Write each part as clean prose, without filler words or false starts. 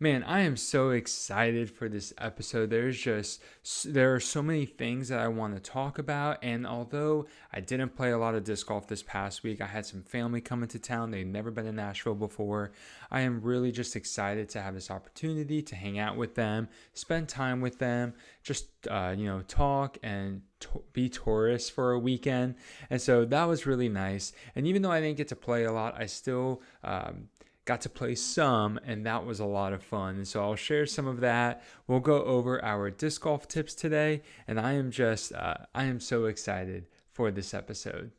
Man, I am so excited for this episode. There are so many things that I want to talk about. And although I didn't play a lot of disc golf this past week, I had some family coming to town. They'd never been in Nashville before. I am really just excited to have this opportunity to hang out with them, spend time with them, just, talk and be tourists for a weekend. And so that was really nice. And even though I didn't get to play a lot, I still, got to play some, and that was a lot of fun. And so I'll share some of that. We'll go over our disc golf tips today, and I am so excited for this episode.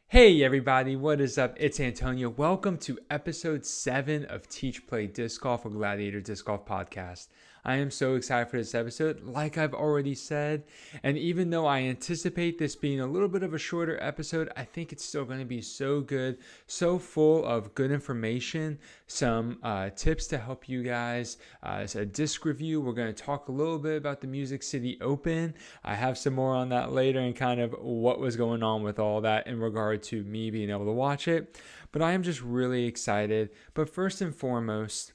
Hey everybody, what is up? It's Antonio. Welcome to episode 7 of Teach Play Disc Golf, a Gladiator Disc Golf podcast. I am so excited for this episode, like I've already said. And even though I anticipate this being a little bit of a shorter episode, I think it's still going to be so good, so full of good information, some tips to help you guys. It's a disc review. We're going to talk a little bit about the Music City Open. I have some more on that later and kind of what was going on with all that in regard to me being able to watch it. But I am just really excited. But first and foremost,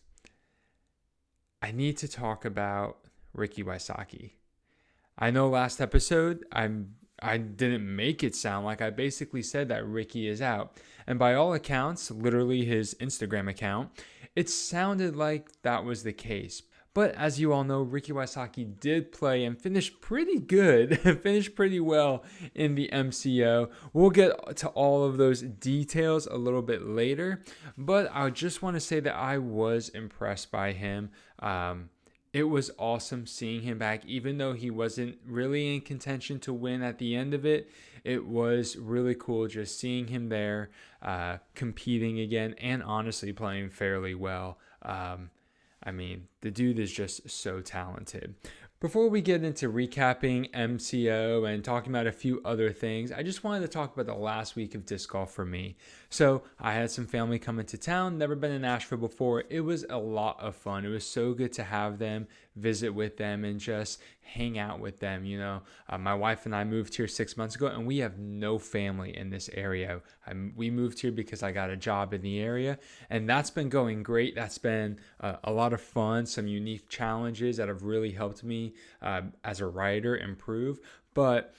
I need to talk about Ricky Wysocki. I know last episode I didn't make it sound like I basically said that Ricky is out. And by all accounts, literally his Instagram account, it sounded like that was the case. But as you all know, Ricky Wysocki did play and finished pretty good, finished pretty well in the MCO. We'll get to all of those details a little bit later, but I just want to say that I was impressed by him. It was awesome seeing him back, even though he wasn't really in contention to win at the end of it. It was really cool just seeing him there, competing again, and honestly playing fairly well. The dude is just so talented. Before we get into recapping MCO and talking about a few other things, I just wanted to talk about the last week of disc golf for me. So I had some family come into town, never been in Nashville before. It was a lot of fun. It was so good to have them, visit with them, and just hang out with them. My wife and I moved here 6 months ago, and we have no family in this area. We moved here because I got a job in the area, and that's been going great. That's been a lot of fun, some unique challenges that have really helped me as a writer improve. But,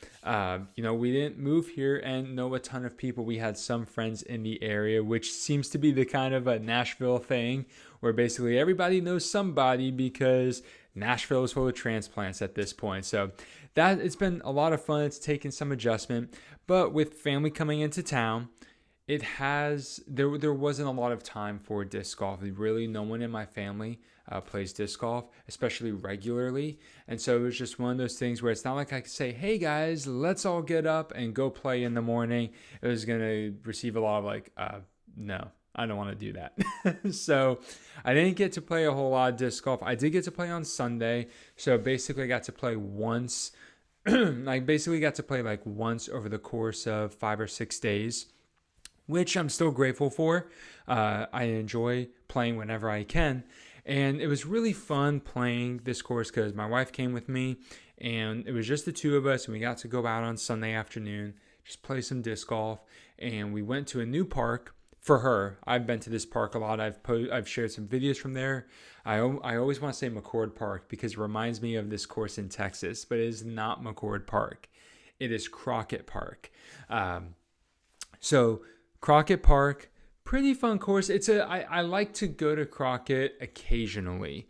we didn't move here and know a ton of people. We had some friends in the area, which seems to be the kind of a Nashville thing where basically everybody knows somebody because Nashville is full of transplants at this point. So that it's been a lot of fun. It's taken some adjustment. But with family coming into town, there wasn't a lot of time for disc golf. Really, no one in my family plays disc golf, especially regularly. And so it was just one of those things where it's not like I could say, hey guys, let's all get up and go play in the morning. It was going to receive a lot of no, I don't want to do that. So I didn't get to play a whole lot of disc golf. I did get to play on Sunday. So basically I got to play once. I basically got to play like once over the course of 5 or 6 days, which I'm still grateful for. I enjoy playing whenever I can. And it was really fun playing this course because my wife came with me and it was just the two of us, and we got to go out on Sunday afternoon, just play some disc golf. And we went to a new park for her. I've been to this park a lot. I've shared some videos from there. I always want to say McCord Park because it reminds me of this course in Texas, but it is not McCord Park. It is Crockett Park. So Crockett Park, pretty fun course. I like to go to Crockett occasionally.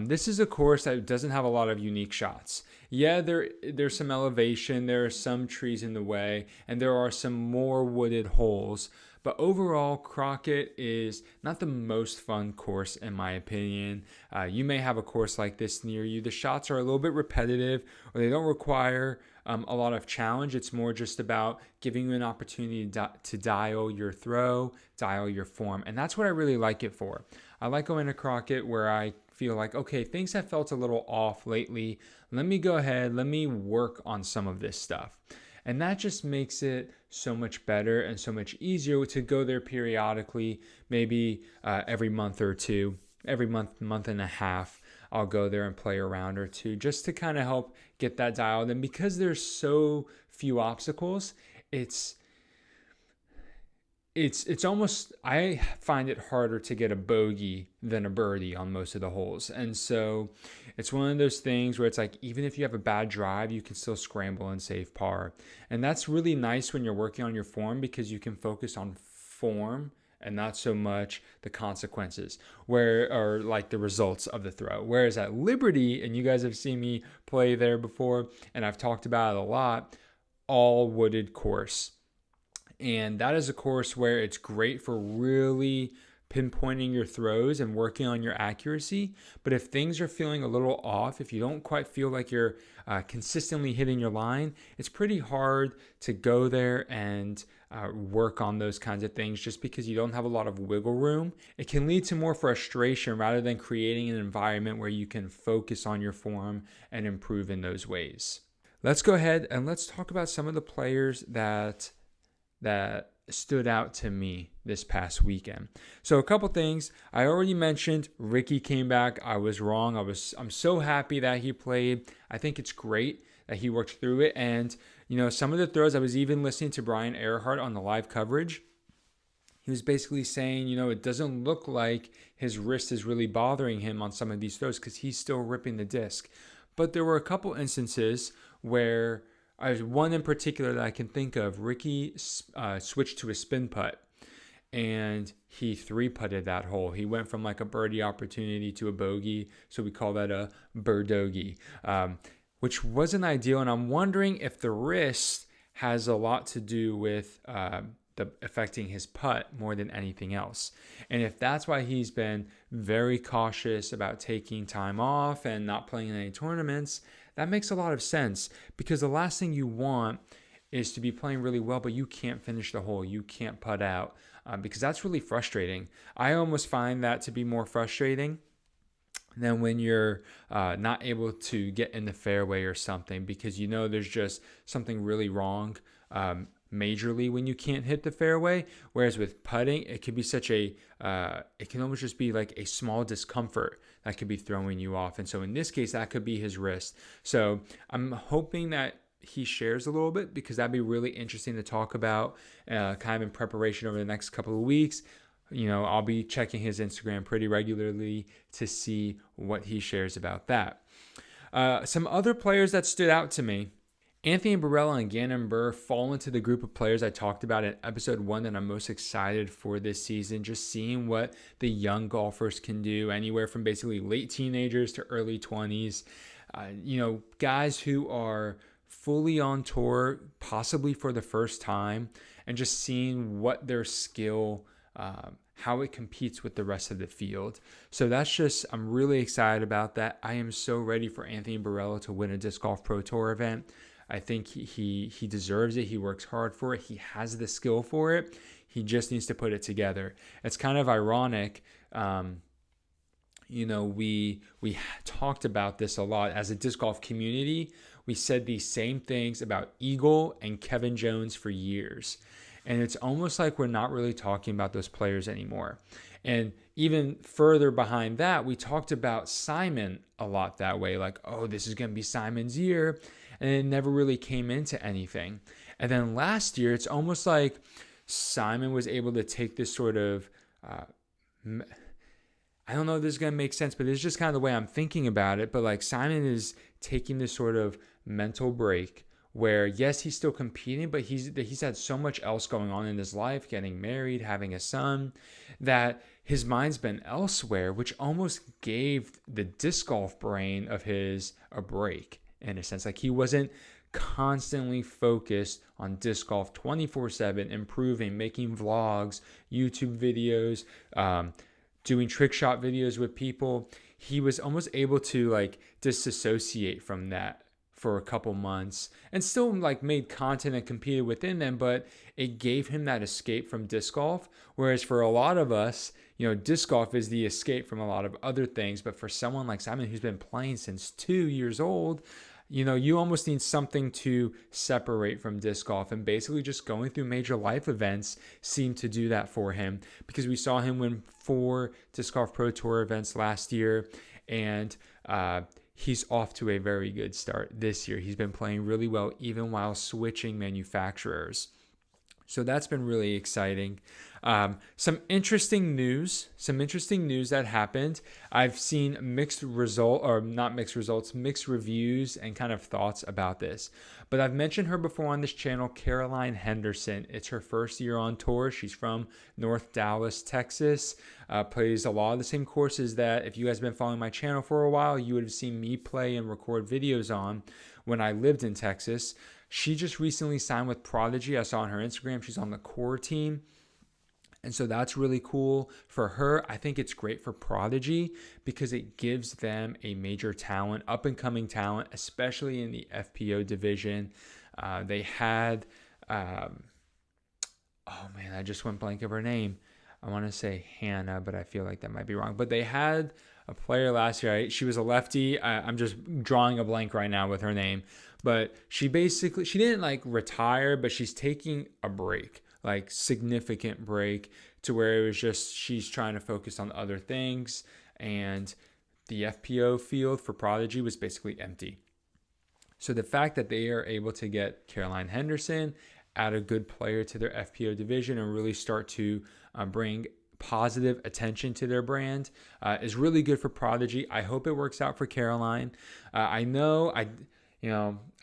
This is a course that doesn't have a lot of unique shots. Yeah, there's some elevation, there are some trees in the way, and there are some more wooded holes. But overall, Crockett is not the most fun course in my opinion. You may have a course like this near you. The shots are a little bit repetitive, or they don't require a lot of challenge. It's more just about giving you an opportunity to dial your throw, dial your form. And that's what I really like it for. I like going to Crockett where I feel like, okay, things have felt a little off lately. Let me go ahead, let me work on some of this stuff. And that just makes it so much better and so much easier to go there periodically, maybe every month or two, every month and a half. I'll go there and play a round or two just to kind of help get that dialed in. Because there's so few obstacles, it's almost, I find it harder to get a bogey than a birdie on most of the holes. And so it's one of those things where it's like, even if you have a bad drive, you can still scramble and save par. And that's really nice when you're working on your form, because you can focus on form and not so much the consequences or like the results of the throw. Whereas at Liberty, and you guys have seen me play there before, and I've talked about it a lot, all wooded course. And that is a course where it's great for really pinpointing your throws and working on your accuracy. But if things are feeling a little off, if you don't quite feel like you're consistently hitting your line, it's pretty hard to go there and work on those kinds of things, just because you don't have a lot of wiggle room. It can lead to more frustration rather than creating an environment where you can focus on your form and improve in those ways. Let's go ahead and let's talk about some of the players that stood out to me this past weekend. So a couple things. I already mentioned Ricky came back. I was wrong. I'm so happy that he played. I think it's great that he worked through it. And, some of the throws, I was even listening to Brian Earhart on the live coverage. He was basically saying, it doesn't look like his wrist is really bothering him on some of these throws because he's still ripping the disc. But there were a couple instances where, one in particular that I can think of, Ricky switched to a spin putt, and he 3-putted that hole. He went from like a birdie opportunity to a bogey, so we call that a birdogie, which wasn't ideal. And I'm wondering if the wrist has a lot to do with affecting his putt more than anything else. And if that's why he's been very cautious about taking time off and not playing in any tournaments, that makes a lot of sense, because the last thing you want is to be playing really well, but you can't finish the hole. You can't putt out, because that's really frustrating. I almost find that to be more frustrating than when you're not able to get in the fairway or something, because there's just something really wrong majorly when you can't hit the fairway. Whereas with putting, it could be it can almost just be like a small discomfort that could be throwing you off. And so in this case, that could be his wrist. So I'm hoping that he shares a little bit, because that'd be really interesting to talk about kind of in preparation over the next couple of weeks. I'll be checking his Instagram pretty regularly to see what he shares about that. Some other players that stood out to me: Anthony Barela and Gannon Buhr fall into the group of players I talked about in episode 1 that I'm most excited for this season. Just seeing what the young golfers can do, anywhere from basically late teenagers to early 20s. Guys who are fully on tour, possibly for the first time, and just seeing what their skill, how it competes with the rest of the field. So I'm really excited about that. I am so ready for Anthony Barela to win a Disc Golf Pro Tour event. I think he deserves it. He works hard for it. He has the skill for it. He just needs to put it together. It's kind of ironic. We talked about this a lot as a disc golf community. We said these same things about Eagle and Kevin Jones for years. And it's almost like we're not really talking about those players anymore. And even further behind that, we talked about Simon a lot that way. Like, oh, this is going to be Simon's year. And it never really came into anything. And then last year, it's almost like Simon was able to take this sort of, I don't know if this is going to make sense, but it's just kind of the way I'm thinking about it. But like Simon is taking this sort of mental break where, yes, he's still competing, but he's had so much else going on in his life, getting married, having a son, that his mind's been elsewhere, which almost gave the disc golf brain of his a break. In a sense, like he wasn't constantly focused on disc golf 24/7, improving, making vlogs, YouTube videos, doing trick shot videos with people. He was almost able to like disassociate from that for a couple months, and still like made content and competed within them, but it gave him that escape from disc golf. Whereas for a lot of us, disc golf is the escape from a lot of other things. But for someone like Simon, who's been playing since 2 years old, you almost need something to separate from disc golf, and basically just going through major life events seemed to do that for him, because we saw him win 4 Disc Golf Pro Tour events last year. And he's off to a very good start this year. He's been playing really well even while switching manufacturers. So that's been really exciting. Some interesting news that happened. I've seen mixed reviews and kind of thoughts about this. But I've mentioned her before on this channel, Caroline Henderson. It's her first year on tour. She's from North Dallas, Texas. Plays a lot of the same courses that, if you guys have been following my channel for a while, you would have seen me play and record videos on when I lived in Texas. She just recently signed with Prodigy. I saw on her Instagram she's on the core team. And so that's really cool for her. I think it's great for Prodigy because it gives them a major talent, up and coming talent, especially in the FPO division. They had, I just went blank of her name. I want to say Hannah, but I feel like that might be wrong. But they had a player last year. Right? She was a lefty. I'm just drawing a blank right now with her name. But she didn't like retire, but she's taking a break, like significant break, to where it was just she's trying to focus on other things. And the FPO field for Prodigy was basically empty. So the fact that they are able to get Caroline Henderson, add a good player to their FPO division, and really start to bring positive attention to their brand is really good for Prodigy. I hope it works out for Caroline. I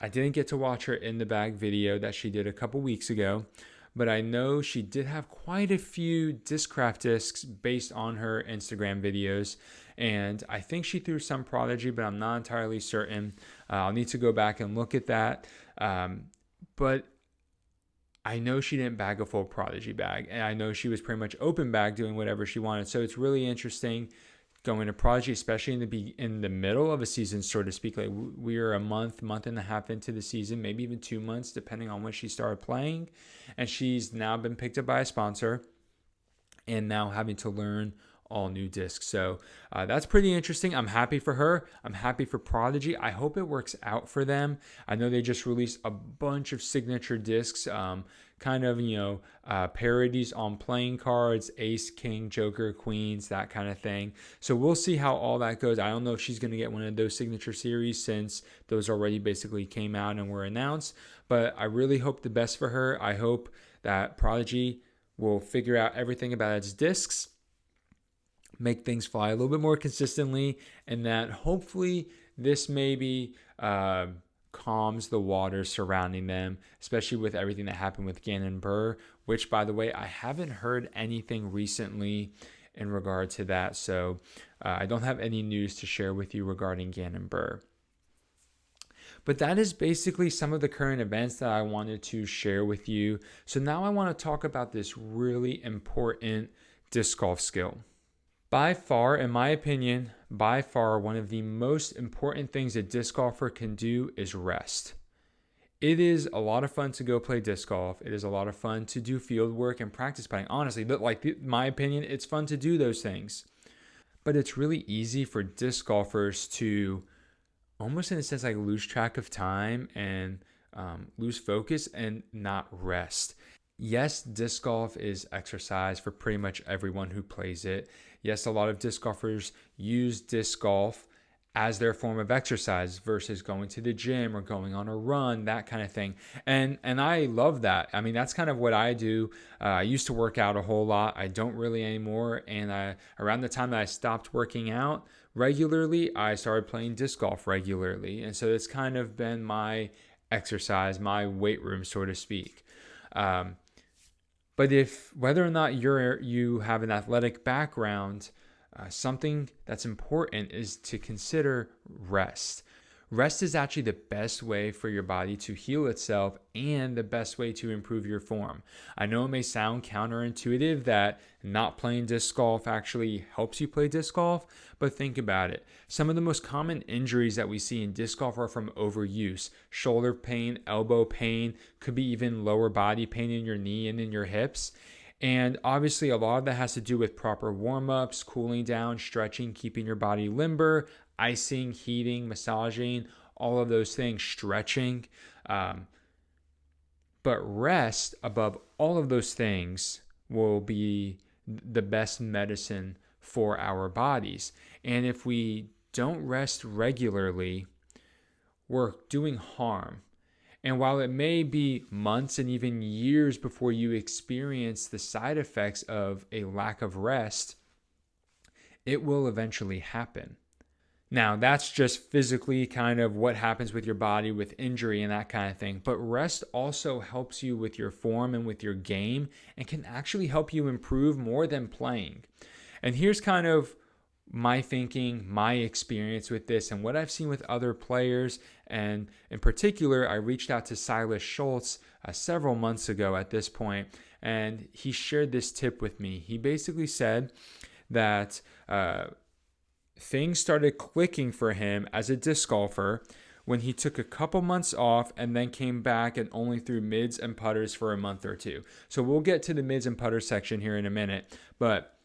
didn't get to watch her in the bag video that she did a couple weeks ago, but I know she did have quite a few Discraft discs based on her Instagram videos. And I think she threw some Prodigy, but I'm not entirely certain. I'll need to go back and look at that. But I know she didn't bag a full Prodigy bag, and I know she was pretty much open bag doing whatever she wanted. So it's really interesting going to Prodigy, especially in the middle of a season, so to speak. Like we are a month and a half into the season, maybe even 2 months, depending on when she started playing. And she's now been picked up by a sponsor and now having to learn all new discs. So that's pretty interesting. I'm happy for her. I'm happy for Prodigy. I hope it works out for them. I know they just released a bunch of signature discs, parodies on playing cards, ace, king, joker, queens, that kind of thing. So we'll see how all that goes. I don't know if she's going to get one of those signature series since those already basically came out and were announced, but I really hope the best for her. I hope that Prodigy will figure out everything about its discs, make things fly a little bit more consistently, and that hopefully this maybe calms the waters surrounding them, especially with everything that happened with Gannon Buhr, which, by the way, I haven't heard anything recently in regard to that. So I don't have any news to share with you regarding Gannon Buhr. But that is basically some of the current events that I wanted to share with you. So now I want to talk about this really important disc golf skill. By far, in my opinion, one of the most important things a disc golfer can do is rest. It is a lot of fun to go play disc golf. It is a lot of fun to do field work and practice putting. Honestly, my opinion, it's fun to do those things. But it's really easy for disc golfers to almost, in a sense, like lose track of time and lose focus and not rest. Yes, disc golf is exercise for pretty much everyone who plays it. Yes, a lot of disc golfers use disc golf as their form of exercise versus going to the gym or going on a run, that kind of thing. And I love that. I mean, that's kind of what I do. I used to work out a whole lot. I don't really anymore. And around the time that I stopped working out regularly, I started playing disc golf regularly. And so it's kind of been my exercise, my weight room, so to speak. But whether or not you have an athletic background, something that's important is to consider rest. Rest is actually the best way for your body to heal itself and the best way to improve your form. I know it may sound counterintuitive that not playing disc golf actually helps you play disc golf, but think about it. Some of the most common injuries that we see in disc golf are from overuse. Shoulder pain, elbow pain, could be even lower body pain in your knee and in your hips. And obviously a lot of that has to do with proper warm-ups, cooling down, stretching, keeping your body limber, icing, heating, massaging, all of those things, stretching. But rest above all of those things will be the best medicine for our bodies. And if we don't rest regularly, we're doing harm. And while it may be months and even years before you experience the side effects of a lack of rest, it will eventually happen. Now, that's just physically kind of what happens with your body with injury and that kind of thing. But rest also helps you with your form and with your game and can actually help you improve more than playing. And here's kind of my thinking, my experience with this, and what I've seen with other players. And in particular, I reached out to Silas Schultz several months ago at this point, and he shared this tip with me. He basically said that things started clicking for him as a disc golfer when he took a couple months off and then came back and only threw mids and putters for a month or two. So we'll get to the mids and putters section here in a minute, but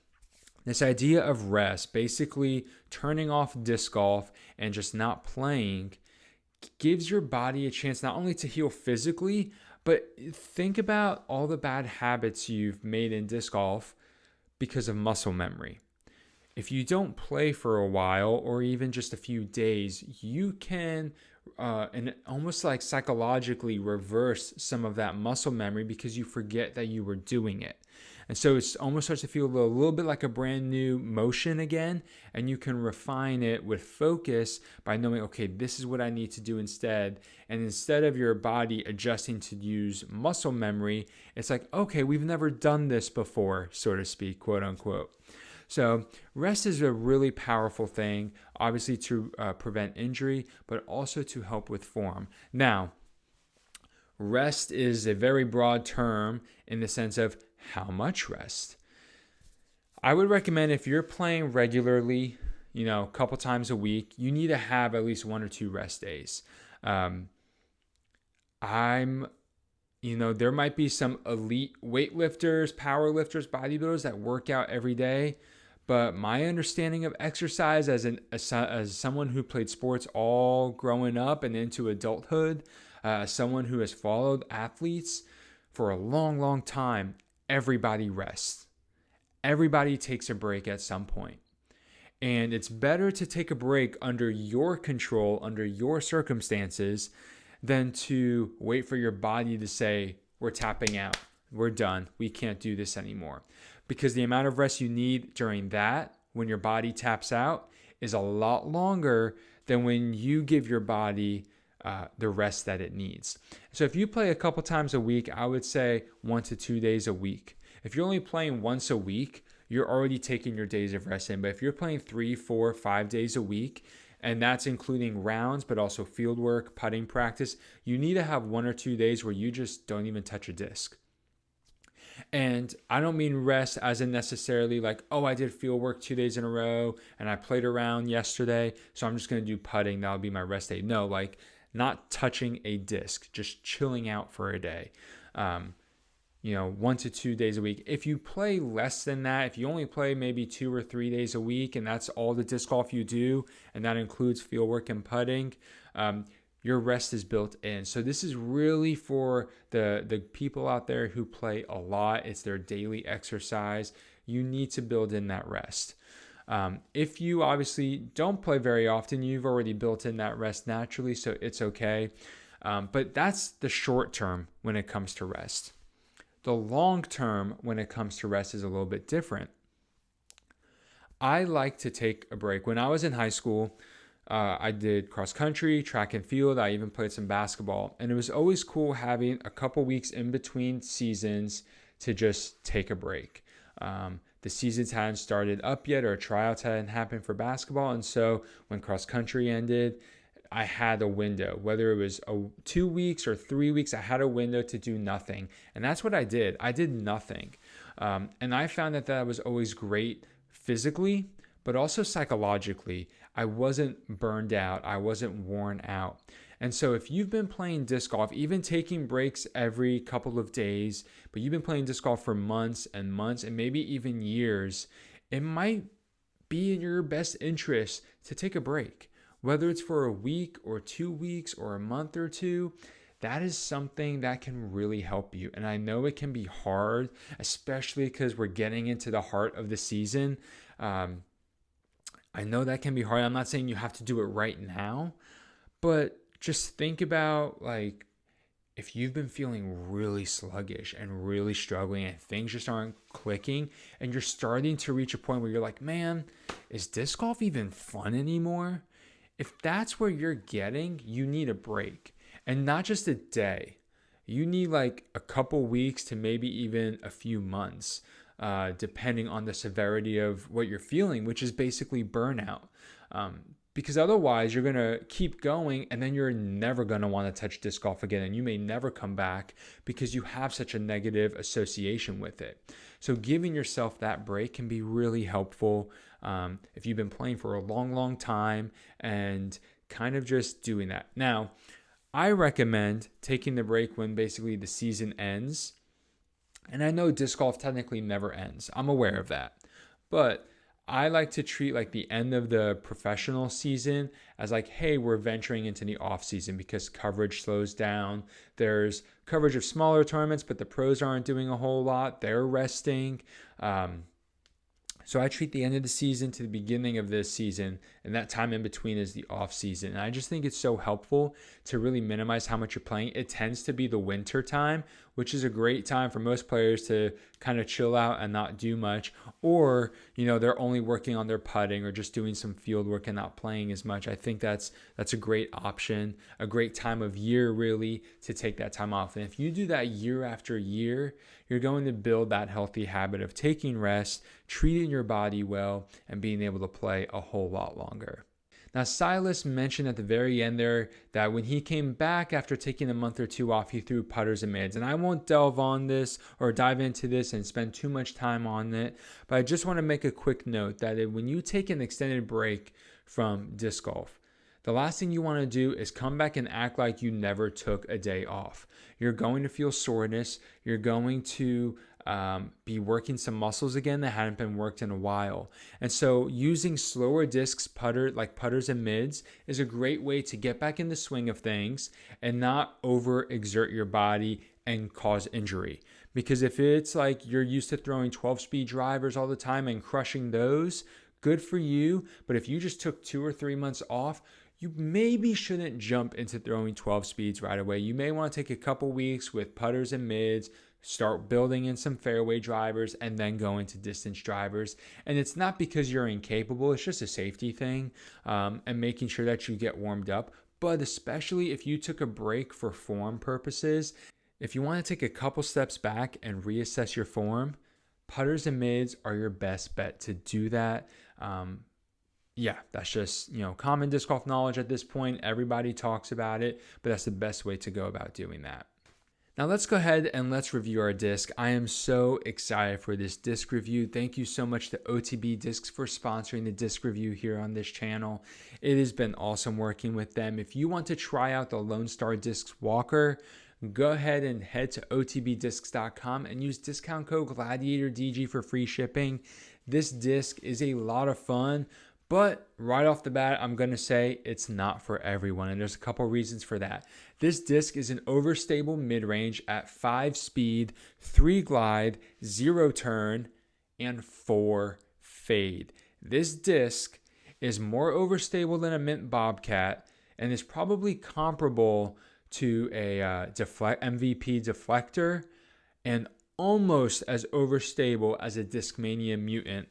this idea of rest, basically turning off disc golf and just not playing, gives your body a chance not only to heal physically, but think about all the bad habits you've made in disc golf because of muscle memory. If you don't play for a while or even just a few days, you can and almost like psychologically reverse some of that muscle memory because you forget that you were doing it. And so it almost starts to feel a little bit like a brand new motion again, and you can refine it with focus by knowing, okay, this is what I need to do instead. And instead of your body adjusting to use muscle memory, it's like, okay, we've never done this before, so to speak, quote unquote. So rest is a really powerful thing, obviously to prevent injury, but also to help with form. Now, rest is a very broad term in the sense of how much rest. I would recommend if you're playing regularly, a couple times a week, you need to have at least 1 or 2 rest days. There might be some elite weightlifters, powerlifters, bodybuilders that work out every day. But my understanding of exercise as someone who played sports all growing up and into adulthood, someone who has followed athletes for a long, long time, everybody rests. Everybody takes a break at some point. And it's better to take a break under your control, under your circumstances, than to wait for your body to say, we're tapping out, we're done, we can't do this anymore. Because the amount of rest you need during that, when your body taps out, is a lot longer than when you give your body the rest that it needs. So if you play a couple times a week, I would say 1 to 2 days a week. If you're only playing once a week, you're already taking your days of rest in. But if you're playing 3, 4, 5 days a week, and that's including rounds, but also field work, putting practice, you need to have 1 or 2 days where you just don't even touch a disc. And I don't mean rest as in necessarily like, oh, I did field work 2 days in a row and I played around yesterday, so I'm just going to do putting. That'll be my rest day. No, like not touching a disc, just chilling out for a day. 1 to 2 days a week. If you play less than that, if you only play maybe 2 or 3 days a week and that's all the disc golf you do, and that includes field work and putting, your rest is built in. So this is really for the people out there who play a lot. It's their daily exercise. You need to build in that rest. If you obviously don't play very often, you've already built in that rest naturally, so it's okay. But that's the short term when it comes to rest. The long term when it comes to rest is a little bit different. I like to take a break. When I was in high school, I did cross country, track and field. I even played some basketball. And it was always cool having a couple weeks in between seasons to just take a break. The seasons hadn't started up yet, or tryouts hadn't happened for basketball. And so when cross country ended, I had a window, whether it was 2 weeks or 3 weeks, I had a window to do nothing. And that's what I did. I did nothing. And I found that was always great physically, but also psychologically. I wasn't burned out. I wasn't worn out. And so if you've been playing disc golf, even taking breaks every couple of days, but you've been playing disc golf for months and months and maybe even years, it might be in your best interest to take a break. Whether it's for a week or 2 weeks or a month or two, that is something that can really help you. And I know it can be hard, especially because we're getting into the heart of the season. I know that can be hard. I'm not saying you have to do it right now, but just think about like if you've been feeling really sluggish and really struggling and things just aren't clicking and you're starting to reach a point where you're like, man, is disc golf even fun anymore? If that's where you're getting, you need a break, and not just a day. You need like a couple weeks to maybe even a few months, depending on the severity of what you're feeling, which is basically burnout. Because otherwise, you're going to keep going and then you're never going to want to touch disc golf again. And you may never come back because you have such a negative association with it. So giving yourself that break can be really helpful if you've been playing for a long, long time and kind of just doing that. Now, I recommend taking the break when basically the season ends. And I know disc golf technically never ends. I'm aware of that. But I like to treat like the end of the professional season as like, hey, we're venturing into the off season because coverage slows down. There's coverage of smaller tournaments, but the pros aren't doing a whole lot. They're resting. So I treat the end of the season to the beginning of this season, and that time in between is the off season. And I just think it's so helpful to really minimize how much you're playing. It tends to be the winter time, which is a great time for most players to kind of chill out and not do much. Or, they're only working on their putting or just doing some field work and not playing as much. I think that's a great option, a great time of year really to take that time off. And if you do that year after year, you're going to build that healthy habit of taking rest, treating your body well, and being able to play a whole lot longer. Now, Silas mentioned at the very end there that when he came back after taking a month or two off, he threw putters and mids. And I won't delve on this or dive into this and spend too much time on it, but I just want to make a quick note that when you take an extended break from disc golf, the last thing you want to do is come back and act like you never took a day off. You're going to feel soreness. You're going to be working some muscles again that hadn't been worked in a while. And so using slower discs, putters and mids, is a great way to get back in the swing of things and not overexert your body and cause injury. Because if it's like you're used to throwing 12-speed drivers all the time and crushing those, good for you. But if you just took 2 or 3 months off, you maybe shouldn't jump into throwing 12 speeds right away. You may want to take a couple weeks with putters and mids, start building in some fairway drivers, and then go into distance drivers. And it's not because you're incapable, it's just a safety thing, and making sure that you get warmed up. But especially if you took a break for form purposes, if you want to take a couple steps back and reassess your form, putters and mids are your best bet to do that. That's just, common disc golf knowledge at this point. Everybody talks about it, but that's the best way to go about doing that. Now let's go ahead and let's review our disc. I am so excited for this disc review. Thank you so much to OTB Discs for sponsoring the disc review here on this channel. It has been awesome working with them. If you want to try out the Lone Star Discs Walker, go ahead and head to otbdiscs.com and use discount code GLADIATORDG for free shipping. This disc is a lot of fun, but right off the bat, I'm going to say it's not for everyone, and there's a couple reasons for that. This disc is an overstable mid-range at 5 speed, 3 glide, 0 turn, and 4 fade. This disc is more overstable than a Mint Bobcat and is probably comparable to a MVP deflector and almost as overstable as a Discmania Mutant.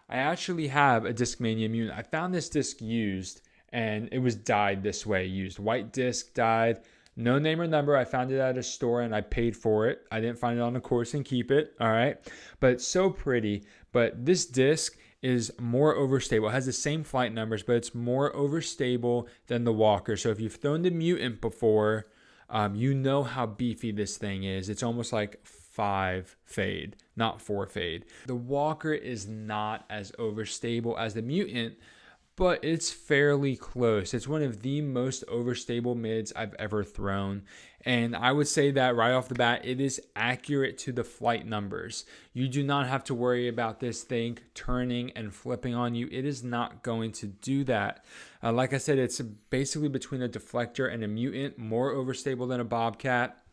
I actually have a Discmania Mutant. I found this disc used, and it was dyed this way, used. White disc, dyed, no name or number. I found it at a store, and I paid for it. I didn't find it on the course and keep it, all right? But it's so pretty. But this disc is more overstable. It has the same flight numbers, but it's more overstable than the Walker. So if you've thrown the Mutant before, you know how beefy this thing is. It's almost like 5 fade, not 4 fade. The Walker is not as overstable as the Mutant, but it's fairly close. It's one of the most overstable mids I've ever thrown. And I would say that right off the bat, it is accurate to the flight numbers. You do not have to worry about this thing turning and flipping on you. It is not going to do that. Like I said, it's basically between a deflector and a Mutant, more overstable than a Bobcat.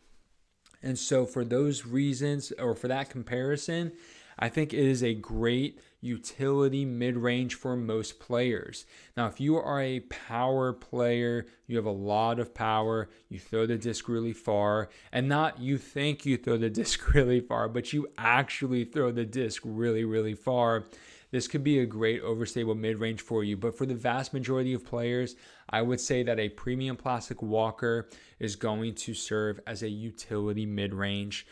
And so for those reasons, or for that comparison, I think it is a great utility mid-range for most players. Now, if you are a power player, you have a lot of power, you throw the disc really far, and not you think you throw the disc really far, but you actually throw the disc really, really far, this could be a great overstable mid-range for you. But for the vast majority of players, I would say that a premium plastic walker is going to serve as a utility mid-range.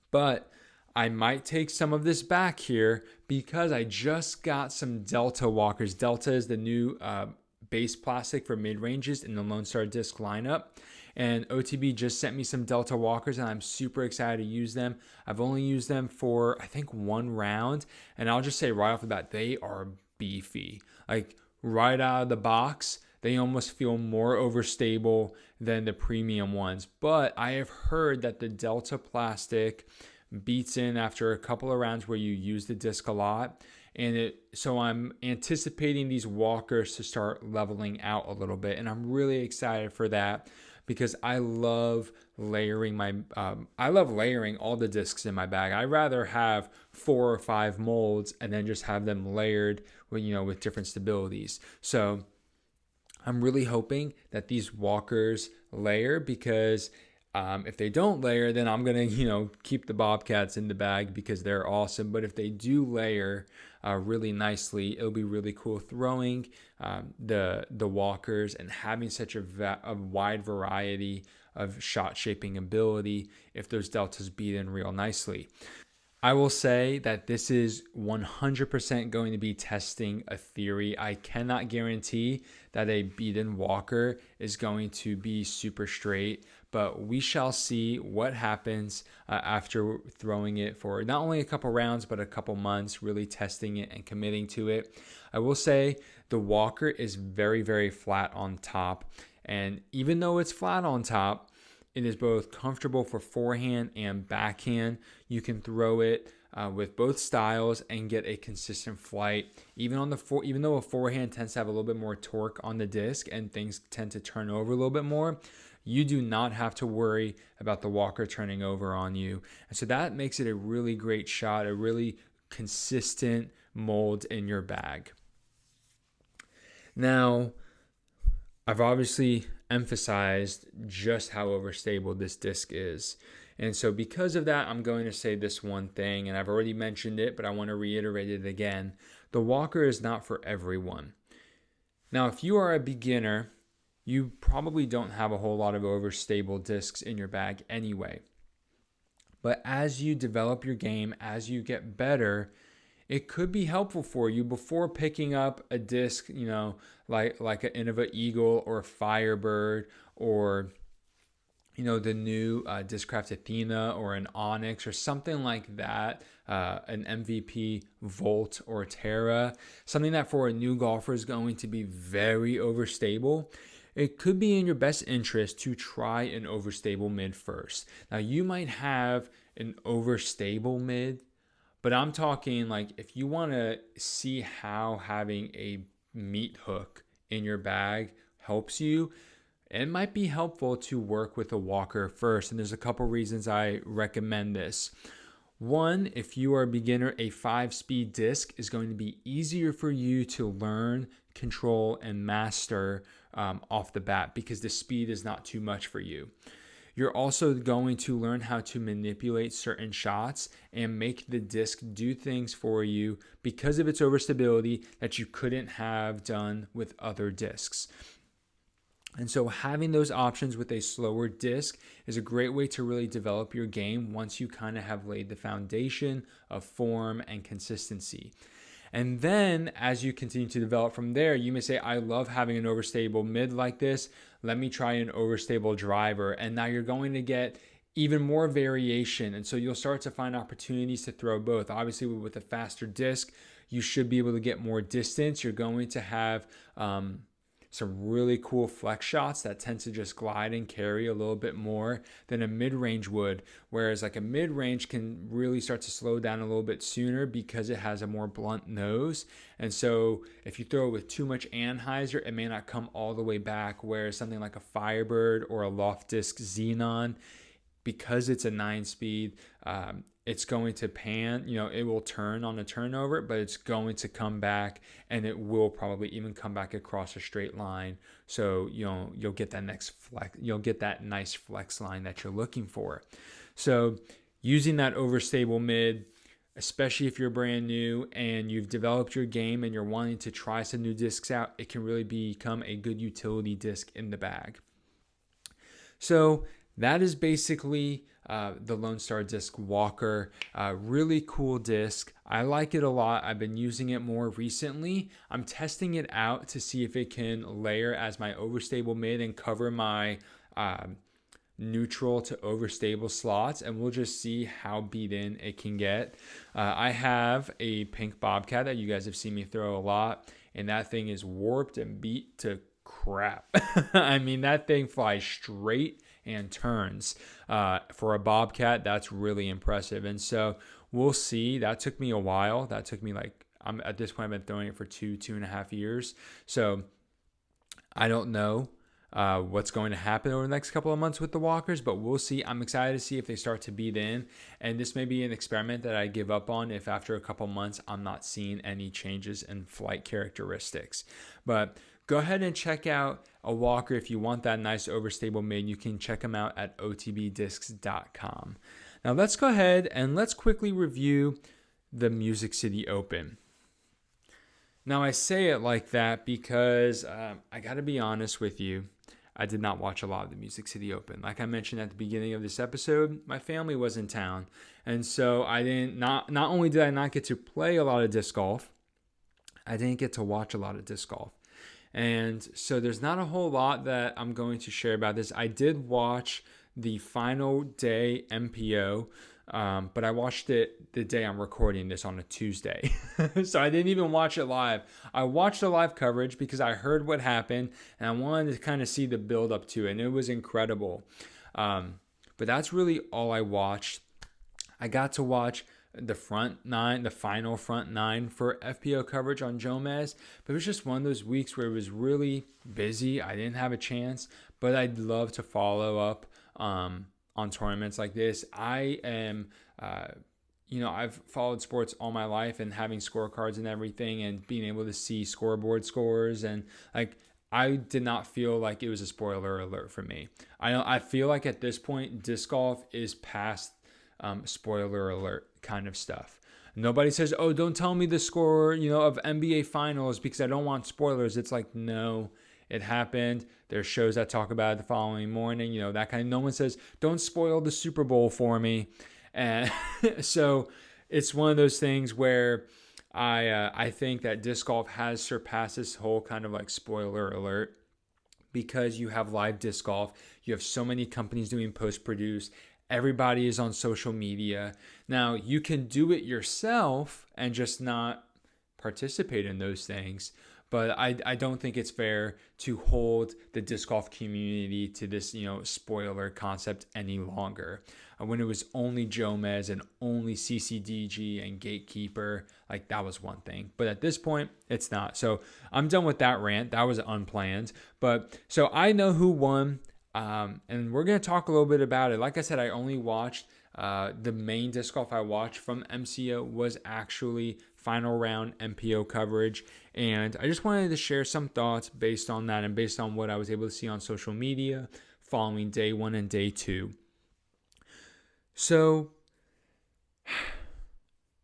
But I might take some of this back here because I just got some Delta walkers. Delta is the new base plastic for mid-ranges in the Lone Star disc lineup. And OTB just sent me some Delta walkers, and I'm super excited to use them. I've only used them for, I think, 1 round. And I'll just say right off the bat, they are beefy. Like right out of the box, they almost feel more overstable than the premium ones. But I have heard that the Delta plastic beats in after a couple of rounds where you use the disc a lot. So I'm anticipating these walkers to start leveling out a little bit. And I'm really excited for that because I love layering all the discs in my bag. I'd rather have 4 or 5 molds and then just have them layered with different stabilities. So I'm really hoping that these walkers layer because if they don't layer, then I'm going to, keep the Bobcats in the bag because they're awesome. But if they do layer really nicely, it'll be really cool throwing the walkers and having such a wide variety of shot shaping ability if those deltas beat in real nicely. I will say that this is 100% going to be testing a theory. I cannot guarantee that a beaten walker is going to be super straight, but we shall see what happens after throwing it for not only a couple rounds, but a couple months, really testing it and committing to it. I will say the walker is very, very flat on top. And even though it's flat on top, it is both comfortable for forehand and backhand. You can throw it with both styles and get a consistent flight. Even though a forehand tends to have a little bit more torque on the disc and things tend to turn over a little bit more, you do not have to worry about the walker turning over on you. And so that makes it a really great shot, a really consistent mold in your bag. Now, I've obviously emphasized just how overstable this disc is. And so because of that, I'm going to say this one thing, and I've already mentioned it, but I want to reiterate it again. The walker is not for everyone. Now, if you are a beginner, you probably don't have a whole lot of overstable discs in your bag anyway. But as you develop your game, as you get better, it could be helpful for you before picking up a disc, like an Innova Eagle or Firebird or, the new Discraft Athena or an Onyx or something like that, an MVP Volt or Terra, something that for a new golfer is going to be very overstable. It could be in your best interest to try an overstable mid first. Now, you might have an overstable mid, but I'm talking like if you want to see how having a meat hook in your bag helps you, it might be helpful to work with a walker first. And there's a couple reasons I recommend this. One, if you are a beginner, a 5-speed disc is going to be easier for you to learn, control, and master off the bat because the speed is not too much for you. You're also going to learn how to manipulate certain shots and make the disc do things for you because of its overstability that you couldn't have done with other discs. And so having those options with a slower disc is a great way to really develop your game once you kind of have laid the foundation of form and consistency. And then as you continue to develop from there, you may say, I love having an overstable mid like this. Let me try an overstable driver. And now you're going to get even more variation. And so you'll start to find opportunities to throw both. Obviously, with a faster disc, you should be able to get more distance. You're going to have some really cool flex shots that tend to just glide and carry a little bit more than a mid-range would, whereas like a mid-range can really start to slow down a little bit sooner because it has a more blunt nose. And so if you throw it with too much anhyzer, it may not come all the way back, whereas something like a Firebird or a Loft Disc Xenon, because it's a 9-speed, it's going to pan, it will turn on a turnover, but it's going to come back, and it will probably even come back across a straight line. So, you'll get that next flex, you'll get that nice flex line that you're looking for. So using that overstable mid, especially if you're brand new and you've developed your game and you're wanting to try some new discs out, it can really become a good utility disc in the bag. So that is basically the Lone Star Disc Walker. Really cool disc. I like it a lot. I've been using it more recently. I'm testing it out to see if it can layer as my overstable mid and cover my neutral to overstable slots, and we'll just see how beat in it can get. I have a pink Bobcat that you guys have seen me throw a lot, and that thing is warped and beat to crap. I mean, that thing flies straight and turns. For a Bobcat, that's really impressive. And so we'll see. That took me a while. That took me at this point, I've been throwing it for 2.5 years. So I don't know what's going to happen over the next couple of months with the walkers, but we'll see. I'm excited to see if they start to beat in, and this may be an experiment that I give up on if after a couple months I'm not seeing any changes in flight characteristics. But go ahead and check out a walker if you want that nice overstable mid. You can check them out at otbdiscs.com. Now let's go ahead and let's quickly review the Music City Open. Now I say it like that because I got to be honest with you. I did not watch a lot of the Music City Open. Like I mentioned at the beginning of this episode, my family was in town. And so not only did I not get to play a lot of disc golf, I didn't get to watch a lot of disc golf. And so there's not a whole lot that I'm going to share about this. I did watch the final day MPO, but I watched it the day I'm recording this on a Tuesday. So I didn't even watch it live. I watched the live coverage because I heard what happened and I wanted to kind of see the build up to it, and it was incredible. But that's really all I watched. I got to watch the final front nine for FPO coverage on Jomez, but it was just one of those weeks where it was really busy. I didn't have a chance, but I'd love to follow up on tournaments like this. I am, I've followed sports all my life, and having scorecards and everything and being able to see scoreboard scores, and I did not feel like it was a spoiler alert for me. I feel like at this point, disc golf is past spoiler alert kind of stuff. Nobody says, oh, don't tell me the score, of NBA finals because I don't want spoilers. It's like, no, it happened. There's shows that talk about it the following morning, that kind of, no one says, don't spoil the Super Bowl for me. And so it's one of those things where I think that disc golf has surpassed this whole kind of like spoiler alert, because you have live disc golf. You have so many companies doing post-produce. Everybody is on social media. Now, you can do it yourself and just not participate in those things. But I don't think it's fair to hold the disc golf community to this, spoiler concept any longer. When it was only Jomez and only CCDG and Gatekeeper, that was one thing. But at this point, it's not. So I'm done with that rant. That was unplanned. But so I know who won. And we're going to talk a little bit about it. Like I said, I only watched the main disc golf I watched from MCO was actually final round MPO coverage. And I just wanted to share some thoughts based on that and based on what I was able to see on social media following day 1 and day 2. So,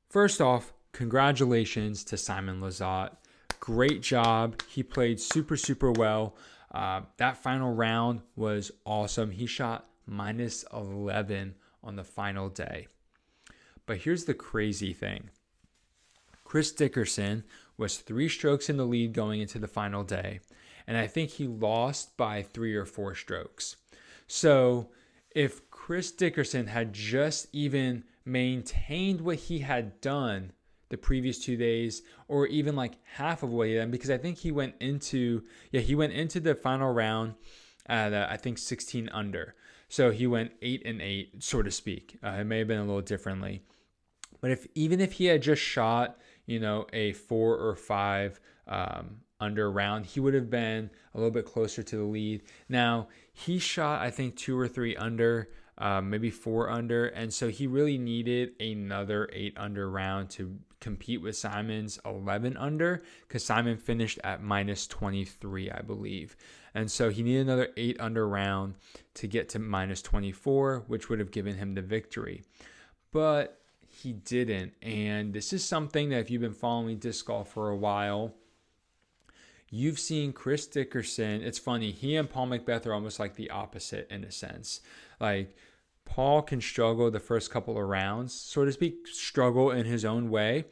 first off, congratulations to Simon Lizotte. Great job. He played super, super well. That final round was awesome. He shot -11 on the final day. But here's the crazy thing. Chris Dickerson was 3 strokes in the lead going into the final day, and I think he lost by 3 or 4 strokes. So if Chris Dickerson had just even maintained what he had done the previous 2 days, or even half of what he did, because I think he went into the final round at I think 16 under. So he went 8-8, so to speak. It may have been a little differently. But even if he had just shot, a 4 or 5 under round, he would have been a little bit closer to the lead. Now, he shot, I think, 2 or 3 under maybe 4 under. And so he really needed another 8 under round to compete with Simon's 11 under, because Simon finished at minus 23, I believe. And so he needed another 8 under round to get to minus 24, which would have given him the victory. But he didn't. And this is something that if you've been following disc golf for a while, you've seen Chris Dickerson. It's funny, he and Paul Macbeth are almost like the opposite in a sense. Like, Paul can struggle the first couple of rounds, so to speak, struggle in his own way,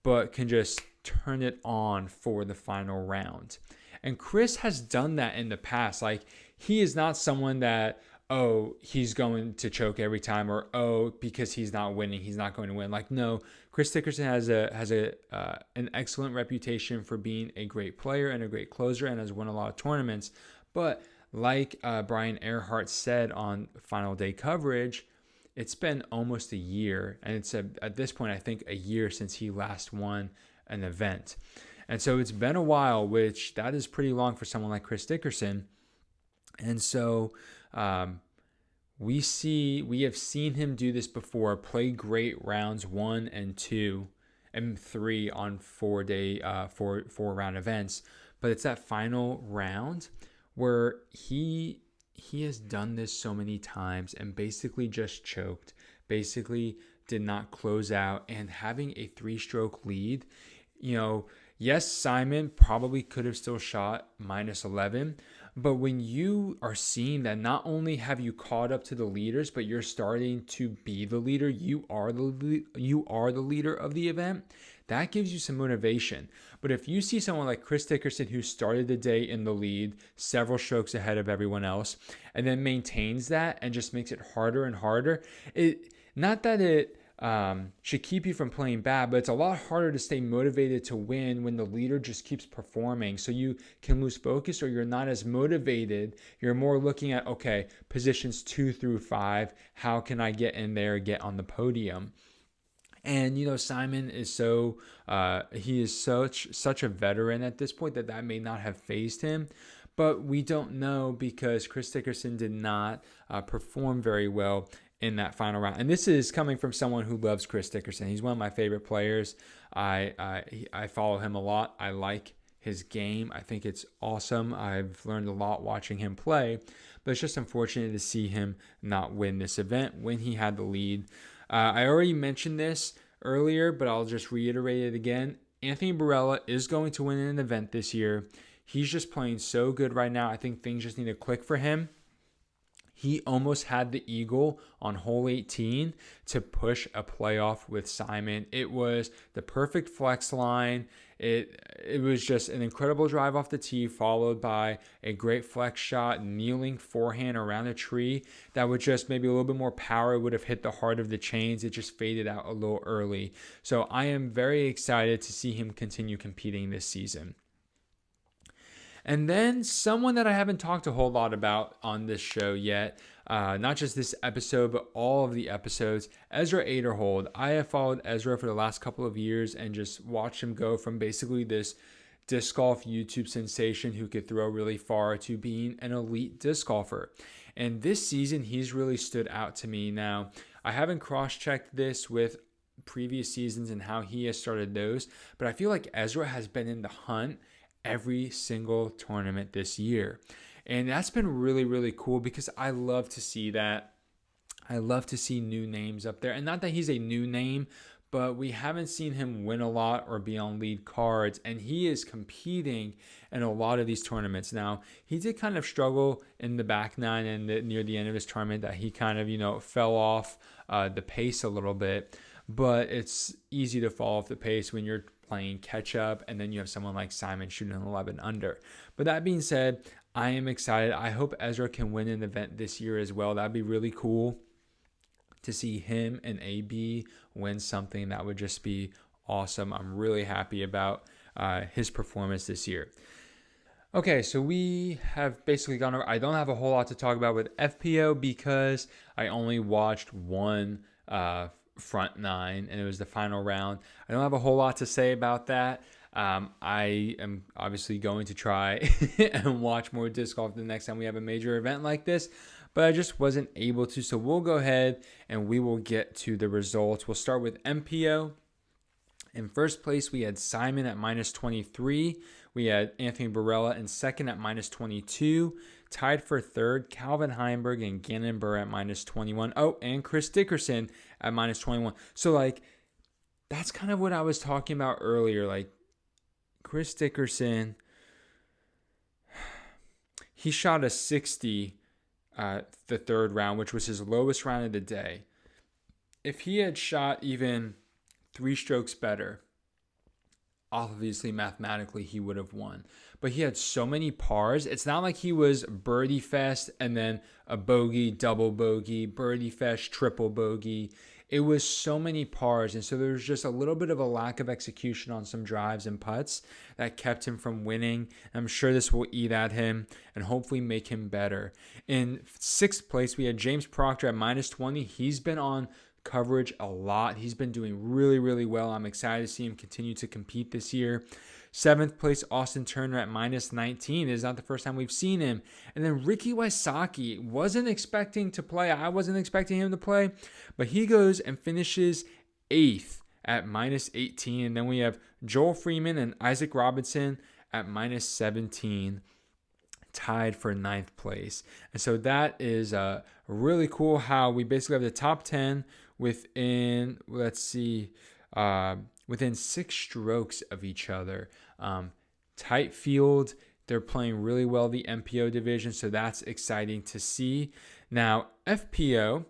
but can just turn it on for the final round. And Chris has done that in the past. Like, he is not someone that, oh, he's going to choke every time, or oh, because he's not winning, he's not going to win. Like, no, Chris Dickerson has an excellent reputation for being a great player and a great closer, and has won a lot of tournaments. But like Brian Earhart said on Final Day Coverage, it's been almost a year, and it's at this point I think a year since he last won an event. And so it's been a while, which that is pretty long for someone like Chris Dickerson. And so we have seen him do this before, play great rounds 1 and 2 and 3 on 4 round events. But it's that final round where he has done this so many times and basically just choked, basically did not close out, and having a 3-stroke lead, yes, Simon probably could have still shot minus 11, but when you are seeing that not only have you caught up to the leaders, but you're starting to be the leader, you are the leader of the event, that gives you some motivation. But if you see someone like Chris Dickerson, who started the day in the lead, several strokes ahead of everyone else, and then maintains that and just makes it harder and harder, not that it should keep you from playing bad, but it's a lot harder to stay motivated to win when the leader just keeps performing. So you can lose focus, or you're not as motivated. You're more looking at, okay, positions 2 through 5. How can I get in there, get on the podium? And, Simon is he is such a veteran at this point that may not have fazed him. But we don't know, because Chris Dickerson did not perform very well in that final round. And this is coming from someone who loves Chris Dickerson. He's one of my favorite players. I follow him a lot. I like his game. I think it's awesome. I've learned a lot watching him play. But it's just unfortunate to see him not win this event when he had the lead. I already mentioned this earlier, but I'll just reiterate it again. Anthony Barella is going to win an event this year. He's just playing so good right now. I think things just need to click for him. He almost had the eagle on hole 18 to push a playoff with Simon. It was the perfect flex line. It was just an incredible drive off the tee, followed by a great flex shot, kneeling forehand around a tree that would just maybe a little bit more power would have hit the heart of the chains. It just faded out a little early. So I am very excited to see him continue competing this season. And then someone that I haven't talked a whole lot about on this show yet, not just this episode, but all of the episodes, Ezra Aderhold. I have followed Ezra for the last couple of years and just watched him go from basically this disc golf YouTube sensation who could throw really far to being an elite disc golfer. And this season, he's really stood out to me. Now, I haven't cross-checked this with previous seasons and how he has started those, but I feel like Ezra has been in the hunt every single tournament this year. And that's been really, really cool, because I love to see that. I love to see new names up there. And not that he's a new name, but we haven't seen him win a lot or be on lead cards. And he is competing in a lot of these tournaments. Now, he did kind of struggle in the back nine and near the end of his tournament, that he kind of, fell off the pace a little bit. But it's easy to fall off the pace when you're playing catch up, and then you have someone like Simon shooting an 11 under. But that being said, I am excited. I hope Ezra can win an event this year as well. That'd be really cool to see him and AB win something. That would just be awesome. I'm really happy about his performance this year. Okay, so we have basically gone over. I don't have a whole lot to talk about with FPO, because I only watched one front nine, and it was the final round. I don't have a whole lot to say about that. I am obviously going to try and watch more disc golf the next time we have a major event like this, but I just wasn't able to. So we'll go ahead and we will get to the results. We'll start with MPO. In first place, we had Simon at minus 23. We had Anthony Barella in second at minus 22. Tied for third, Calvin Heimberg and Gannon Burr at minus 21. Oh, and Chris Dickerson at minus 21. So, that's kind of what I was talking about earlier. Chris Dickerson, he shot a 60 the third round, which was his lowest round of the day. If he had shot even 3 strokes better, obviously mathematically he would have won. But he had so many pars. It's not like he was birdie fest and then a bogey, double bogey, birdie fest, triple bogey. It was so many pars, and so there was just a little bit of a lack of execution on some drives and putts that kept him from winning. I'm sure this will eat at him and hopefully make him better. In sixth place, we had James Proctor at minus 20. He's been on coverage a lot. He's been doing really, really well. I'm excited to see him continue to compete this year. Seventh place, Austin Turner at minus 19. It is not the first time we've seen him. And then Ricky Wysocki, wasn't expecting to play. I wasn't expecting him to play, but he goes and finishes 8th at minus 18. And then we have Joel Freeman and Isaac Robinson at minus 17. Tied for 9th place. And so that is really cool how we basically have the top 10 within, within 6 strokes of each other. Tight field. They're playing really well, the MPO division, so that's exciting to see. Now, FPO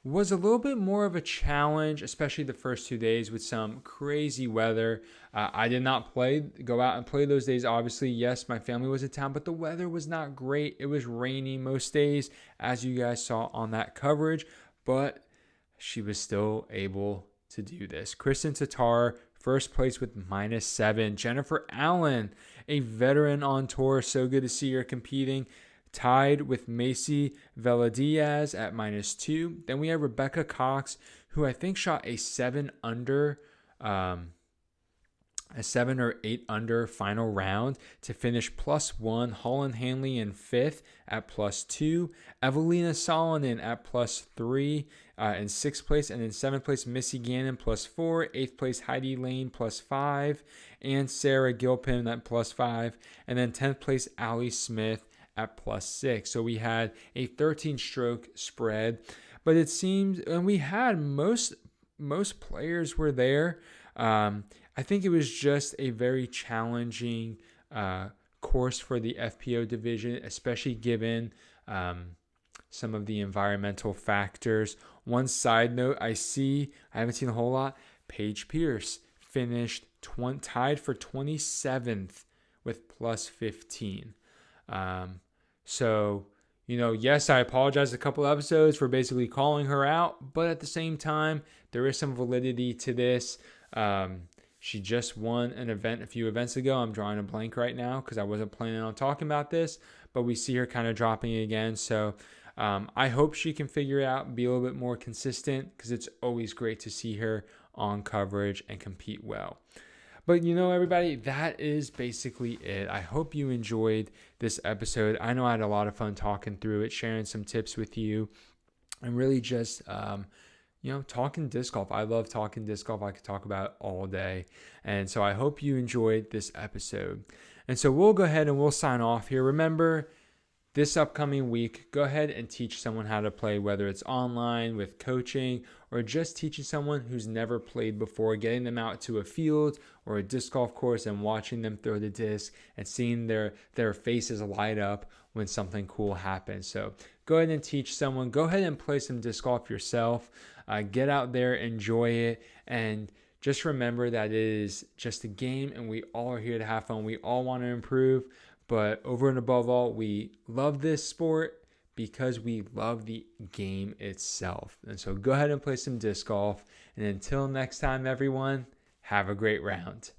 was a little bit more of a challenge, especially the first 2 days with some crazy weather. I did not go out and play those days. Obviously, yes, my family was in town, but the weather was not great. It was rainy most days, as you guys saw on that coverage, but she was still able to do this. Kristen Tatar, first place with minus 7. Jennifer Allen, a veteran on tour. So good to see her competing. Tied with Macy Veladiaz at minus 2. Then we have Rebecca Cox, who I think shot a 7 or 8 under final round to finish plus 1. Holland Hanley in 5th at plus 2. Evelina Solonen at plus 3 in 6th place. And in 7th place, Missy Gannon plus 4. 8th place, Heidi Lane plus 5. And Sarah Gilpin at plus 5. And then 10th place, Allie Smith at plus 6. So we had a 13-stroke spread. But it seems, and we had most players were there. I think it was just a very challenging course for the FPO division, especially given some of the environmental factors. One side note I haven't seen a whole lot, Paige Pierce finished tied for 27th with plus 15. So, yes, I apologize a couple episodes for basically calling her out, but at the same time, there is some validity to this. She just won an event a few events ago. I'm drawing a blank right now because I wasn't planning on talking about this, but we see her kind of dropping again. So I hope she can figure it out and be a little bit more consistent because it's always great to see her on coverage and compete well. But everybody, that is basically it. I hope you enjoyed this episode. I know I had a lot of fun talking through it, sharing some tips with you, and really just talking disc golf. I love talking disc golf. I could talk about it all day. And so I hope you enjoyed this episode. And so we'll go ahead and we'll sign off here. Remember, this upcoming week, go ahead and teach someone how to play, whether it's online with coaching or just teaching someone who's never played before, getting them out to a field or a disc golf course and watching them throw the disc and seeing their faces light up when something cool happens. So go ahead and teach someone. Go ahead and play some disc golf yourself. Get out there, enjoy it, and just remember that it is just a game and we all are here to have fun. We all want to improve, but over and above all, we love this sport because we love the game itself. And so go ahead and play some disc golf. And until next time, everyone, have a great round.